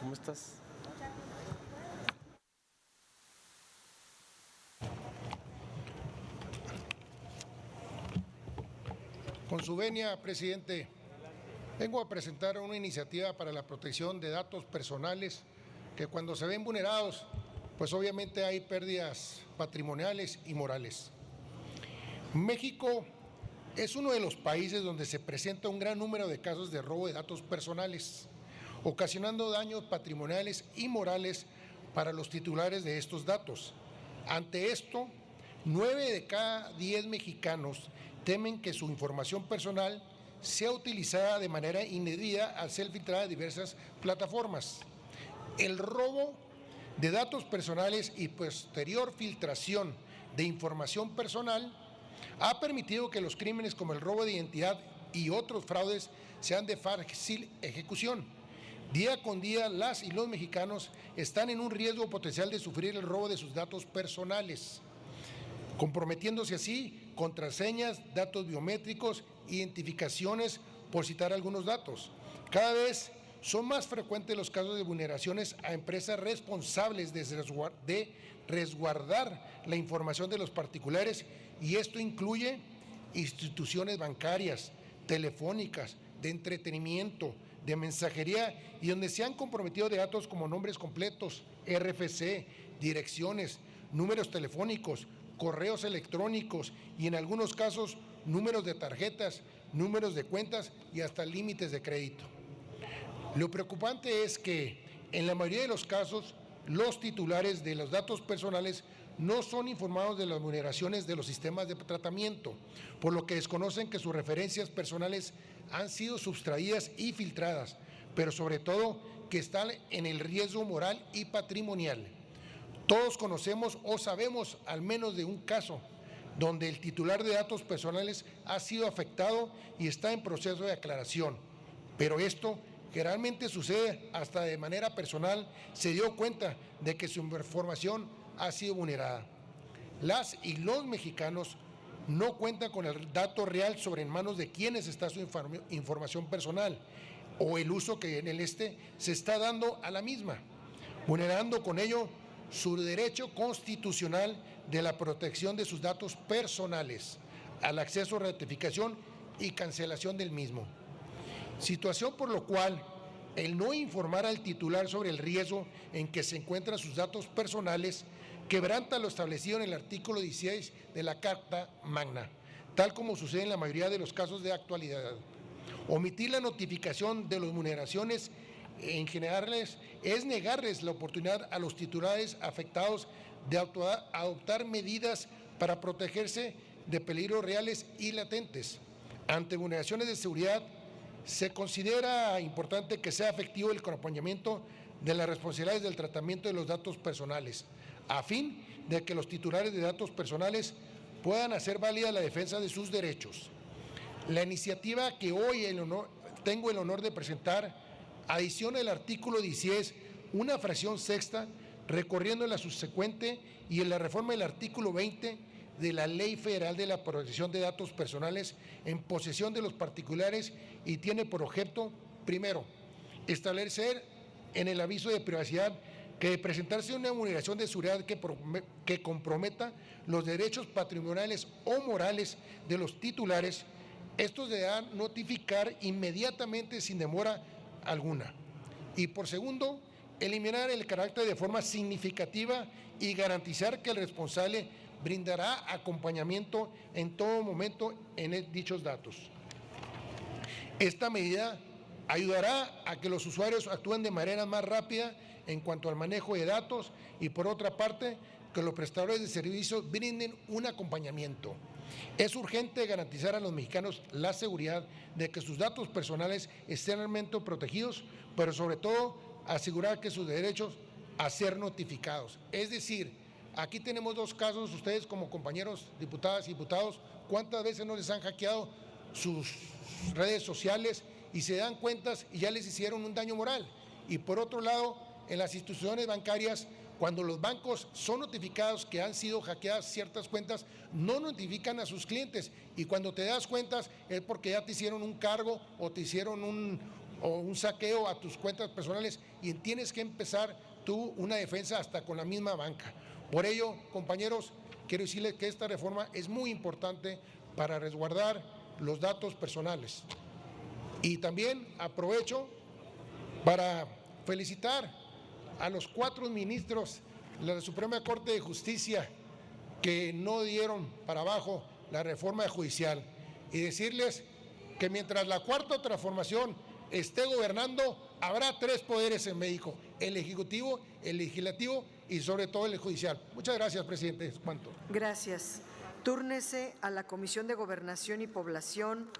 ¿Cómo estás? Con su venia, presidente, vengo a presentar una iniciativa para la protección de datos personales que cuando se ven vulnerados, pues obviamente hay pérdidas patrimoniales y morales. México es uno de los países donde se presenta un gran número de casos de robo de datos personales, ocasionando daños patrimoniales y morales para los titulares de estos datos. Ante esto, 9 de cada 10 mexicanos temen que su información personal sea utilizada de manera indebida al ser filtrada de diversas plataformas. El robo de datos personales y posterior filtración de información personal ha permitido que los crímenes como el robo de identidad y otros fraudes sean de fácil ejecución. Día con día, las y los mexicanos están en un riesgo potencial de sufrir el robo de sus datos personales, comprometiéndose así contraseñas, datos biométricos, identificaciones, por citar algunos datos. Cada vez son más frecuentes los casos de vulneraciones a empresas responsables de resguardar la información de los particulares, y esto incluye instituciones bancarias, telefónicas, de entretenimiento, de mensajería, y donde se han comprometido de datos como nombres completos, RFC, direcciones, números telefónicos, correos electrónicos y en algunos casos números de tarjetas, números de cuentas y hasta límites de crédito. Lo preocupante es que en la mayoría de los casos los titulares de los datos personales no son informados de las vulneraciones de los sistemas de tratamiento, por lo que desconocen que sus referencias personales han sido sustraídas y filtradas, pero sobre todo que están en el riesgo moral y patrimonial. Todos conocemos o sabemos al menos de un caso donde el titular de datos personales ha sido afectado y está en proceso de aclaración, pero esto generalmente sucede hasta de manera personal, se dio cuenta de que su información ha sido vulnerada. Las y los mexicanos no cuentan con el dato real sobre en manos de quiénes está su información personal o el uso que en se está dando a la misma, vulnerando con ello su derecho constitucional de la protección de sus datos personales, al acceso, ratificación y cancelación del mismo. Situación por lo cual el no informar al titular sobre el riesgo en que se encuentran sus datos personales quebranta lo establecido en el artículo 16 de la Carta Magna, tal como sucede en la mayoría de los casos de actualidad. Omitir la notificación de las vulneraciones en generales es negarles la oportunidad a los titulares afectados de adoptar medidas para protegerse de peligros reales y latentes. Ante vulneraciones de seguridad, se considera importante que sea efectivo el acompañamiento de las responsabilidades del tratamiento de los datos personales, a fin de que los titulares de datos personales puedan hacer válida la defensa de sus derechos. La iniciativa que hoy tengo el honor de presentar adiciona el artículo 16, una fracción sexta, recorriendo la subsecuente y en la reforma del artículo 20 de la Ley Federal de la Protección de Datos Personales en posesión de los particulares, y tiene por objeto, primero, establecer en el aviso de privacidad que de presentarse una vulneración de seguridad que comprometa los derechos patrimoniales o morales de los titulares, estos deberán notificar inmediatamente sin demora alguna. Y por segundo, eliminar el carácter de forma significativa y garantizar que el responsable brindará acompañamiento en todo momento en dichos datos. Esta medida ayudará a que los usuarios actúen de manera más rápida en cuanto al manejo de datos y, por otra parte, que los prestadores de servicios brinden un acompañamiento. Es urgente garantizar a los mexicanos la seguridad de que sus datos personales estén realmente protegidos, pero sobre todo asegurar que sus derechos a ser notificados. Es decir, aquí tenemos dos casos, ustedes como compañeros diputadas y diputados, ¿cuántas veces no les han hackeado sus redes sociales y se dan cuentas y ya les hicieron un daño moral? Y por otro lado, en las instituciones bancarias, cuando los bancos son notificados que han sido hackeadas ciertas cuentas, no notifican a sus clientes, y cuando te das cuenta es porque ya te hicieron un cargo o te hicieron o un saqueo a tus cuentas personales y tienes que empezar tú una defensa hasta con la misma banca. Por ello, compañeros, quiero decirles que esta reforma es muy importante para resguardar los datos personales. Y también aprovecho para felicitar a los 4 ministros de la Suprema Corte de Justicia que no dieron para abajo la reforma judicial y decirles que mientras la Cuarta Transformación esté gobernando, habrá 3 poderes en México: el Ejecutivo, el Legislativo y sobre todo el Judicial. Muchas gracias, presidente. Es cuanto. Gracias. Túrnese a la Comisión de Gobernación y Población.